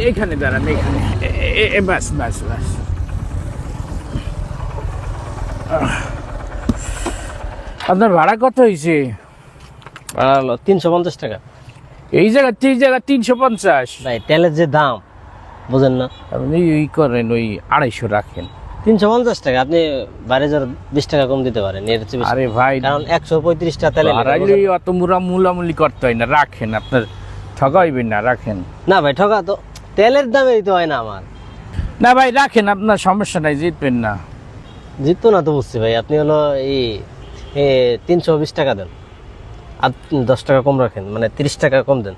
এইখানে দাঁড়ান, এইখানে। বাস বাস বাস। আপনার ভাড়া কত হয়েছে? ভাড়া হলো 350 টাকা। এই জায়গা 350? ভাই তেলের যে দাম বুঝেন না, আপনি ওই করেন, ওই 250 রাখেন। 350 টাকা, আপনি বাইরে যার 20 টাকা কম দিতে পারেন এর চেয়ে বেশি। আরে ভাই, কারণ 135 টাকা তেলে অত মুলামুলি করতে হয় না, রাখেন। আপনার ঠকাইবেন না, রাখেন। না ভাই ঠকা তো, তেলের দামে দিতে হয় না আমার। না ভাই রাখেন, আপনার সমস্যা নাই, জিতবেন না। জিততো না তো বুঝছি ভাই, আপনি হলো এই 320 টাকা দেন আর 10 টাকা কম রাখেন, মানে 30 টাকা কম দেন।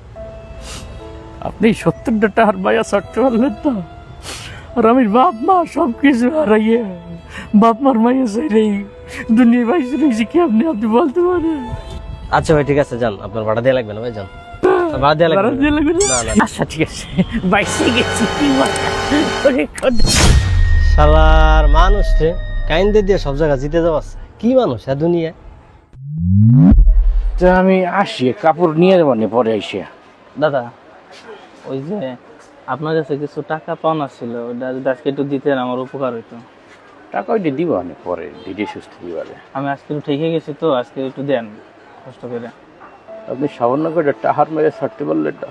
আপনি 70 টাকার মায়া ছাড়তে পারলেন না, আর আমি বাপ মা সব কিছু হারাইয়ে বাপ মার মায়া চাই দুনিয়া বাইসে রয়েছি, কি আপনি বলতে পারেন? আচ্ছা ভাই ঠিক আছে, যান, আপনার ভাড়া দেওয়া লাগবে না ভাই, যান। ভাড়া দেওয়া লাগবে না? আচ্ছা ঠিক আছে, বাইসে গেছি। কি শালার মানুষ রে, কাইন্দে দিয়ে সব জায়গা জিতে যাওয়াচ্ছে, কি মানুষ আর দুনিয়া। আমি আসি, কাপড় নিয়ে যাবো পরে এসে। দাদা, ওই যে আপনার কাছে কিছু টাকা পাওনা ছিল, ওটা যদি আজকে একটু দিতেন আমার উপকার হইতো। টাকা ওইটা দিব পরে, দিদি সুস্থ দিবারে। আমি আজকে একটু ঠিকই গেছি তো, আজকে একটু দেন কষ্ট করে। আপনি সামান্য করে টাহার মেরে ছাড়তে পারলেন না,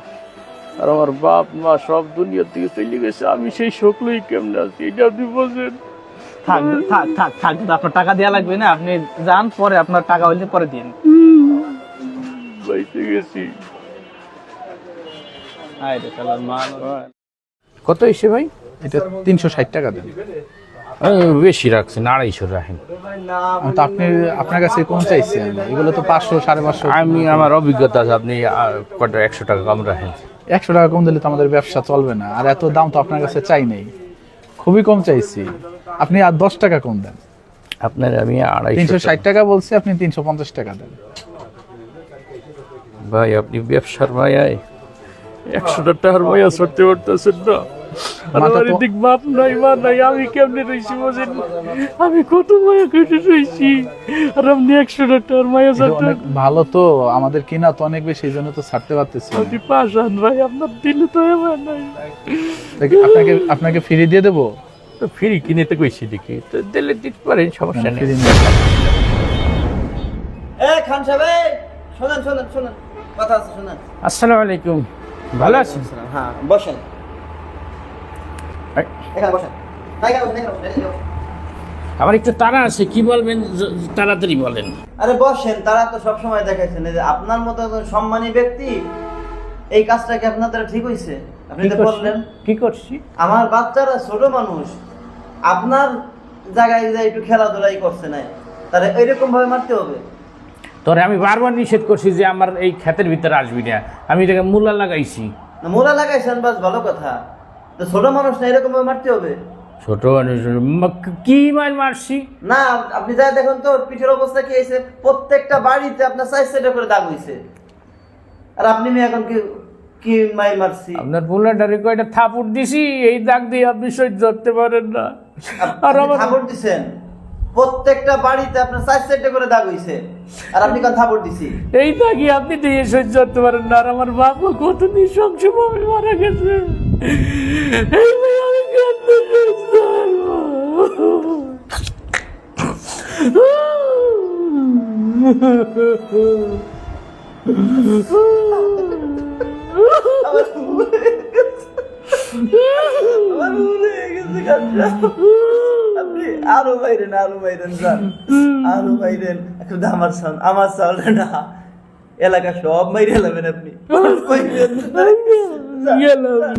আর আমার বাপ মা সব দুনিয়ার দিকে চলে গেছে, আমি সেই শোকলই কেমনে আছি এটা আপনি বোঝেন। থাক থাক থাক থাক, আপনার টাকা দেওয়া লাগবে না, আপনি যান, পরে আপনার টাকা হইলে পরে দিন। বাইসে গেছি। কত এসে ভাই? এটা 360 টাকা দেন। বেশি রাখছেন, 250 রাখেন। তো আপনি আপনার কাছে কম চাইছেন, এগুলো তো 500 550। আমি আমার অভিজ্ঞতা আছে, আপনি কত 100 টাকা কম রাখেন। 100 টাকা কম দিলে তো আমাদের ব্যবসা চলবে না, আর এত দাম তো আপনার কাছে চাই নাই, খুবই কম চাইছি। আপনি আর 10 টাকা কম দেন। আপনার আমি 250 360 টাকা বলছি, আপনি 350 টাকা দেন। ভাই আপনি ব্যবসার মায়ায় 100 টাকার মায়া ছড়তে পারতেছেন না। আমার দিক বাপ নাই মা নাই, আমি কেমনে রয়েছি বোঝেন? আমি কত মায়া কেটে রয়েছি, আর আপনি 100 টাকার মায়া এটা ছাড়তে। অনেক ভালো তো, আমাদের কিনা তো অনেক বেশি, এই জন্য তো ছাড়তে পারতেছি না। আপনি পাশান ভাই, আপনার দিলে তো এবার নাই। আপনাকে ফ্রি দিয়ে দেবো। তো ফ্রি কিনে তো কইছি দেখি, তো দিলে দিতে পারেন, সমস্যা নেই। ফ্রি নিয়ে খান সাহেব, শোনেন শোনেন শোনেন, কথা আছে, শোনেন। আসসালামু আলাইকুম, ভালো আছেন? হ্যাঁ বসেন, এই, এখানে বসেন। আমার একটু তাড়া আছে, কি বলবেন তাড়াতাড়ি বলেন। আরে বসেন, তারা তো সবসময় দেখাইছেন, এই যে আপনার মতো একজন সম্মানী ব্যক্তি, এই কাজটা কি আপনার দ্বারা ঠিক হয়েছে? আপনি তো বললেন কি করছি? আমার বাচ্চারা ছোট মানুষ, আপনার জায়গায় যে একটু খেলাধুলাই করছে না, তাহলে এইরকম ভাবে মারতে হবে? তোরে আমি বারবার নিষেধ করছি যে আমার এই ক্ষেতের ভিতরে আসবি না, আমি এটাকে মূলা লাগাইছি। না মোলা লাগাইছেন, বাস ভালো কথা, তো ছোট মানুষ না এরকম ভাবে মারতে হবে? ছোট মানুষ কি মারছি? না আপনি যাই দেখুন তো, পিঠের অবস্থা কি হয়েছে, প্রত্যেকটা বাড়িতে আপনার 4 করে দাগ হয়েছে, আর আপনি মেয়ে এখন কি কি মাই মারছি? আপনার পোলাটারে কয়টা থাপুড় দিছি, এই দাগ দিয়ে আপনি সহ্য করতে পারেন না। আর আমার থাপড় দিছেন, প্রত্যেকটা বাড়িতে আপনার 4 করে দাগ হইছে, আর আপনি কোন থাপড় দিছি? এই দাগই আপনি দিয়ে সহ্য করতে পারেন না। আর আমার বাবা কত নৃশংস ভাবে মারা গেছে, এই মেয়ে আমি কেমনে সহ্য আমার ভুল হয়ে গেছে কাজটা। আপনি আরো বাইরেন, আরো বাইরেন স্যার, আরো বাইরেন। এখন আমার চাল না, এলাকা সব মাইরে এলাবেন আপনি। গেলাম।